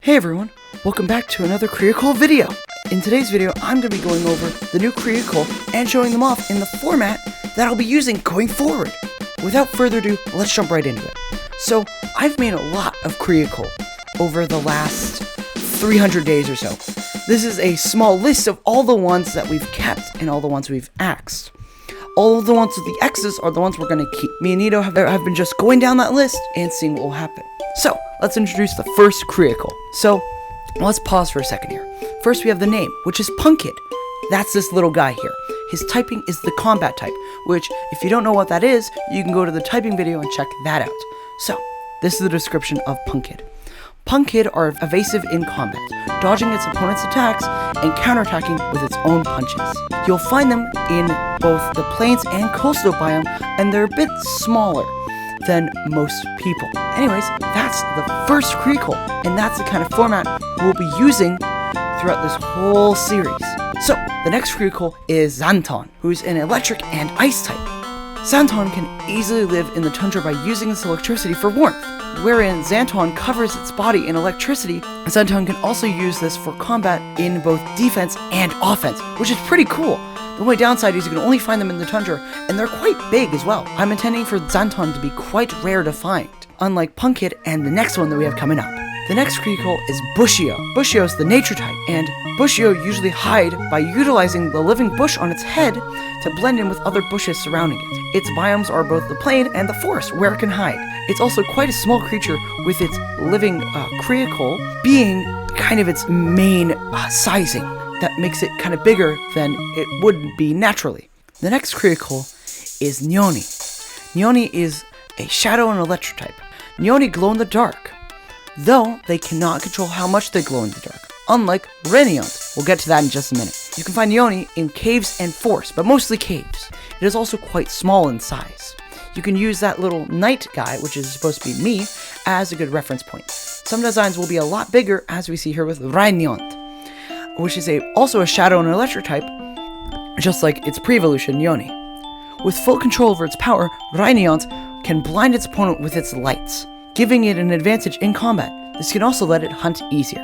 Hey everyone, welcome back to another Creacol video. In today's video, I'm going to be going over the new Creacol and showing them off in the format that I'll be using going forward. Without further ado, let's jump right into it. So, I've made a lot of Creacol over the last 300 days or so. This is a small list of all the ones that we've kept and all the ones we've axed. All of the ones with the X's are the ones we're going to keep. Me and Nito have been just going down that list and seeing what will happen. So, let's introduce the first Creacol. So, let's pause for a second here. First, we have the name, which is Punkid. That's this little guy here. His typing is the combat type, which, if you don't know what that is, you can go to the typing video and check that out. So, this is the description of Punkid. Punkid are evasive in combat, dodging its opponent's attacks and counterattacking with its own punches. You'll find them in both the plains and coastal biome, and they're a bit smaller than most people. Anyways, that's the first Creacol, and that's the kind of format we'll be using throughout this whole series. So, the next Creacol is Xanton, who's an electric and ice type. Xanton can easily live in the tundra by using its electricity for warmth. Wherein Xanton covers its body in electricity, Xanton can also use this for combat in both defense and offense, which is pretty cool. The only downside is you can only find them in the tundra, and they're quite big as well. I'm intending for Xanton to be quite rare to find, unlike Punkid and the next one that we have coming up. The next Creacol is Bushio. Bushio is the nature type, and Bushio usually hide by utilizing the living bush on its head to blend in with other bushes surrounding it. Its biomes are both the plain and the forest, where it can hide. It's also quite a small creature, with its living Creacol being kind of its main sizing. That makes it kind of bigger than it would be naturally. The next Creacol is Nyoni. Nyoni is a shadow and electric type. Nyoni glow in the dark, though they cannot control how much they glow in the dark, unlike Reniont. We'll get to that in just a minute. You can find Nyoni in caves and forests, but mostly caves. It is also quite small in size. You can use that little knight guy, which is supposed to be me, as a good reference point. Some designs will be a lot bigger, as we see here with Reniont, which is also a shadow and electric type, just like its pre-evolution Nyoni. With full control over its power, Reniont can blind its opponent with its lights, giving it an advantage in combat. This can also let it hunt easier.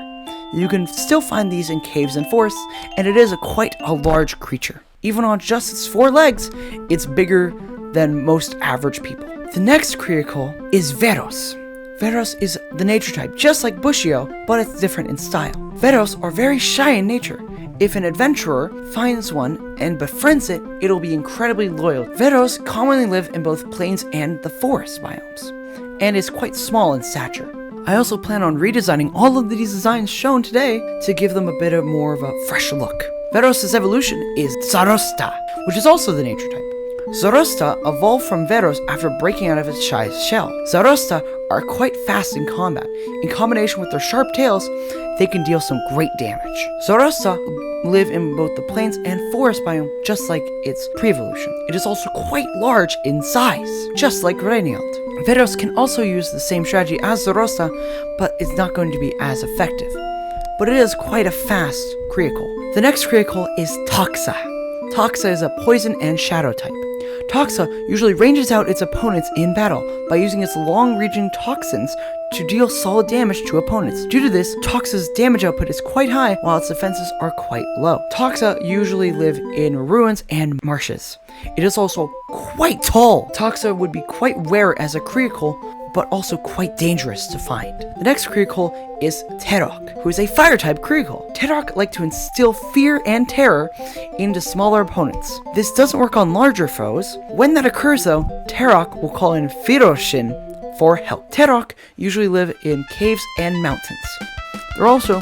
You can still find these in caves and forests, and it is quite a large creature. Even on just its 4 legs, it's bigger than most average people. The next Creacol is Veros. Veros is the nature type, just like Bushio, but it's different in style. Veros are very shy in nature. If an adventurer finds one and befriends it, it'll be incredibly loyal. Veros commonly live in both plains and the forest biomes, and is quite small in stature. I also plan on redesigning all of these designs shown today to give them a bit more of a fresh look. Veros' evolution is Zarosta, which is also the nature type. Zarosta evolved from Veros after breaking out of its shy shell. Zarosta are quite fast in combat. In combination with their sharp tails, they can deal some great damage. Zarosta live in both the plains and forest biome, just like its pre-evolution. It is also quite large in size, just like Reniont. Veros can also use the same strategy as Zarosta, but it's not going to be as effective. But it is quite a fast Creacol. The next Creacol is Toxa. Toxa is a poison and shadow type. Toxa usually ranges out its opponents in battle by using its long-reaching toxins to deal solid damage to opponents. Due to this, Toxa's damage output is quite high, while its defenses are quite low. Toxa usually live in ruins and marshes. It is also quite tall. Toxa would be quite rare as a Creacol, but also quite dangerous to find. The next Creacol is Terok, who is a fire-type Creacol. Terok like to instill fear and terror into smaller opponents. This doesn't work on larger foes. When that occurs though, Terok will call in Firoshin for help. Terok usually live in caves and mountains. They're also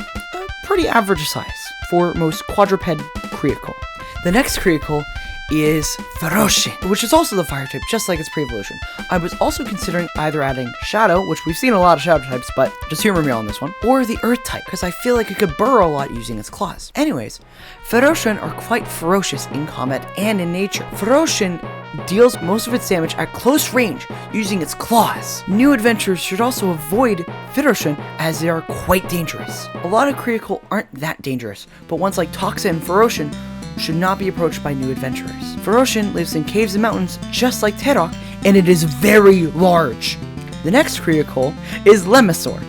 pretty average size for most quadruped Creacol. The next Creacol is Firoshin, which is also the fire type, just like its pre-evolution. I was also considering either adding Shadow, which we've seen a lot of Shadow types, but just humor me on this one, or the Earth type, because I feel like it could burrow a lot using its claws. Anyways, Firoshin are quite ferocious in combat and in nature. Firoshin deals most of its damage at close range using its claws. New adventurers should also avoid Firoshin as they are quite dangerous. A lot of Creacol aren't that dangerous, but ones like Toxa and Firoshin should not be approached by new adventurers. Firoshin lives in caves and mountains just like Terok, and it is very large. The next Creacol is Lemesor.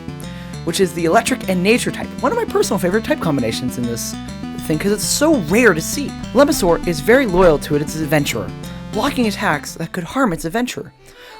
which is the electric and nature type. One of my personal favorite type combinations in this thing because it's so rare to see. Lemmasaur is very loyal to its adventurer, blocking attacks that could harm its adventurer.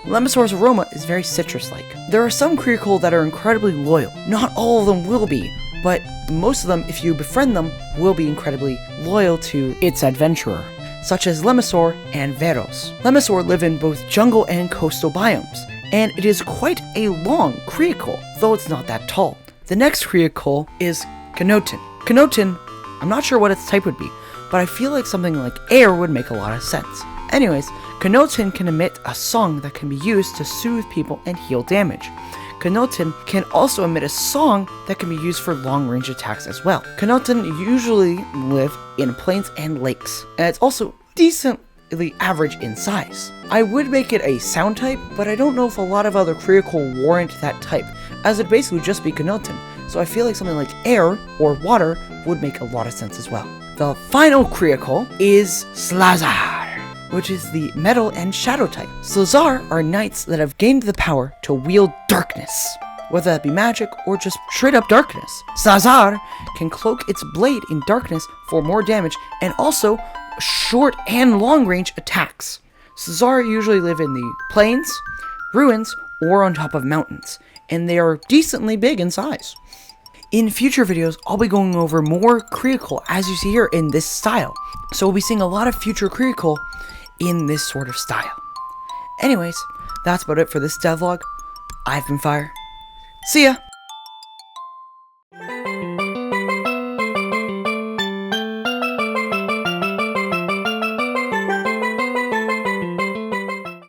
Lemmasaur's aroma is very citrus-like. There are some Creacol that are incredibly loyal. Not all of them will be, but most of them, if you befriend them, will be incredibly loyal to its adventurer, such as Lemmasaur and Veros. Lemmasaur live in both jungle and coastal biomes, and it is quite a long Creacol, though it's not that tall. The next Creacol is Kenotin. Kenotin, I'm not sure what its type would be, but I feel like something like air would make a lot of sense. Anyways, Kenotin can emit a song that can be used to soothe people and heal damage. Kenotin can also emit a song that can be used for long-range attacks as well. Kenotin usually live in plains and lakes, and it's also decently average in size. I would make it a sound type, but I don't know if a lot of other Creacol warrant that type, as it'd basically just be Kenotin, so I feel like something like air or water would make a lot of sense as well. The final Creacol is Slazar, which is the metal and shadow type. Slazar are knights that have gained the power to wield darkness, whether that be magic or just straight up darkness. Slazar can cloak its blade in darkness for more damage and also short and long range attacks. Slazar usually live in the plains, ruins, or on top of mountains, and they are decently big in size. In future videos, I'll be going over more Creacol as you see here in this style. So we'll be seeing a lot of future Creacol in this sort of style. Anyways, that's about it for this devlog. I've been Fire. See ya!